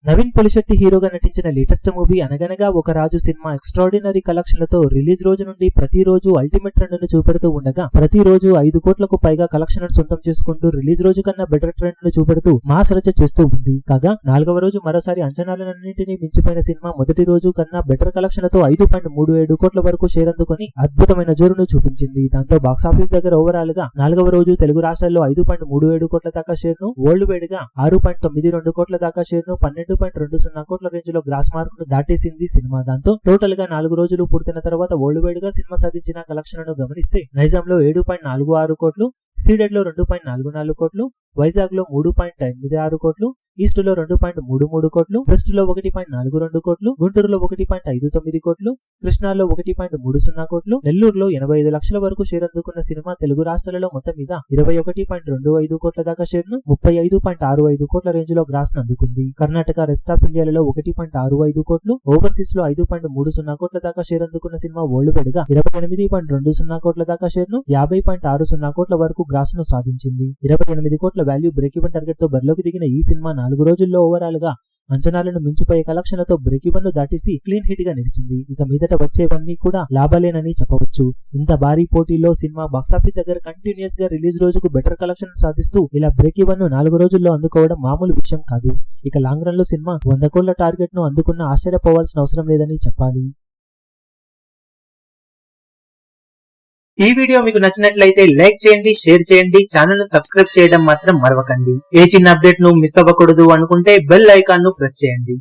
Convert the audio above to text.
నవీన్ పొలిశెట్టి హీరోగా నటించిన latest movie అనగనగా ఒక రాజు సినిమా ఎక్స్ట్రాడినరీ కలెక్షన్లతో రిలీజ్ రోజు నుండి ప్రతిరోజు అల్టిమేట్ ట్రెండ్ ను చూపెడుతూ ఉండగా ప్రతిరోజు 5 కోట్లకు పైగా కలెక్షన్ సొంతం చేసుకుంటూ రిలీజ్ రోజు కన్నా బెటర్ ట్రెండ్ ను చూపెడుతూ మాస్ రచ చేస్తూ ఉంది. కాగా 4వ రోజు మరోసారి అంచనాలన్నింటినీ మించిపోయిన సినిమా మొదటి రోజు కన్నా బెటర్ కలెక్షన్లతో 5.37 కోట్ల వరకు షేర్ అందుకొని అద్భుతమైన జోరును చూపించింది. దాంతో బాక్సాఫీస్ దగ్గర ఓవరాల్ గా 4వ రోజు తెలుగు రాష్ట్రాల్లో 5.37 కోట్ల దాకా షేర్ ను, వరల్డ్ వైడ్ గా 6.92 కోట్ల దాకా షేర్ ను 12.20 కోట్ల రేంజ్ లో గ్రాస్ మార్క్ ను దాటేసింది సినిమా. దాంతో టోటల్ గా 4 రోజులు పూర్తయిన తర్వాత వరల్డ్ వైడ్ గా సినిమా సాధించిన కలెక్షన్ ను గమనిస్తే నైజాంలో 7.46 కోట్లు, సీడెడ్ లో 2.44 కోట్లు, వైజాగ్ లో 3.86 కోట్లు, ఈస్ట్ లో 2.33 కోట్లు, వెస్ట్ లో 1.42 కోట్లు, గుంటూరులో 1.59 కోట్లు, కృష్ణాలో 1.30 కోట్లు, నెల్లూరులో 85 లక్షల వరకు షేర్ అందుకున్న సినిమా తెలుగు రాష్ట్రాలలో మొత్తం మీద 21.25 కోట్ల దాకా షేర్ ను 35.65 కోట్ల రేంజ్ లో గ్రాస్ ను అందుకుంది. కర్ణాటక, రెస్ట్ ఆఫ్ ఇండియాలలో 1.65 కోట్లు, ఓవర్సీస్ లో 5.30 కోట్ల దాకా షేర్ అందుకున్న సినిమా వరల్డ్ వైడ్ గా 28.20 కోట్ల దాకా షేర్ ను 50.60 కోట్ల వరకు గ్రాస్ ను సాధించింది. 28 కోట్ల వాల్యూ బ్రేక్ ఈవెన్ టార్గెట్ తో బరిలోకి దిగిన ఈ సినిమా 4 రోజుల్లో ఓవరాల్ గా అంచనాలను మించిపోయే కలెక్షన్లతో బ్రేక్ ఈవెన్ ను దాటేసి క్లీన్ హిట్ గా నిలిచింది. ఇక మీదట వచ్చేవన్నీ కూడా లాభాలేనని చెప్పవచ్చు. ఇంత భారీ పోటీలో సినిమా బాక్సాఫీస్ దగ్గర కంటిన్యూస్ గా రిలీజ్ రోజుకు బెటర్ కలెక్షన్ సాధిస్తూ ఇలా బ్రేక్ ఈవెన్ ను 4 రోజుల్లో అందుకోవడం మామూలు విషయం కాదు. ఇక లాంగ్ రన్ లో సినిమా 100 కోట్ల టార్గెట్ ను అందుకున్న ఆశ్చర్యపోవాల్సిన అవసరం లేదని చెప్పాలి. ఈ వీడియో మీకు నచ్చినట్లయితే లైక్ చేయండి, షేర్ చేయండి, ఛానల్ ను సబ్స్క్రైబ్ చేయడం మాత్రం మరవకండి. ఏ చిన్న అప్డేట్ ను మిస్ అవ్వకూడదు అనుకుంటే బెల్ ఐకాన్ ను ప్రెస్ చేయండి.